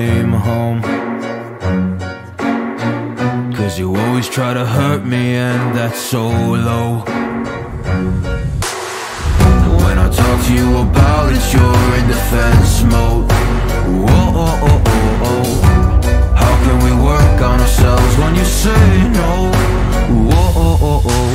came home. Cause you always try to hurt me, and that's so low. When I talk to you about it, you're in defense mode. Whoa, oh, oh, oh, oh. How can we work on ourselves when you say no? Whoa, oh, oh, oh.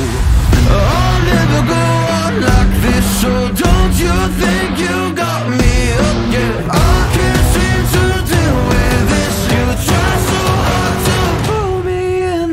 I'll never go on like this, so don't you think you got me up? Yeah, I can't seem to deal with this. You try so hard to pull me in.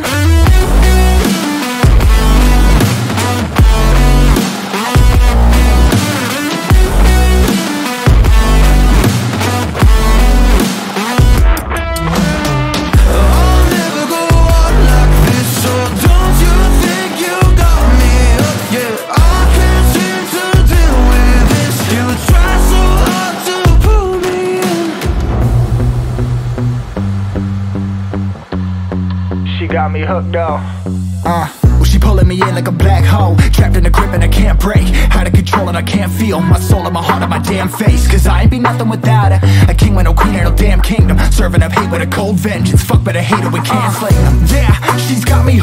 I'll never go on like this, so don't you think you got me up? Yeah, I can't seem to deal with this. You try so hard to pull me in. She got me hooked though. Well, she pulling me in like a black hole, trapped in a grip and I can't break. Out of control and I can't feel my soul and my heart on my damn face. Cause I ain't be nothing without her. A king with no queen and no damn kingdom. Serving up hate with a cold vengeance. Fuck, but I hate her, we can't slay them. Yeah, she's got me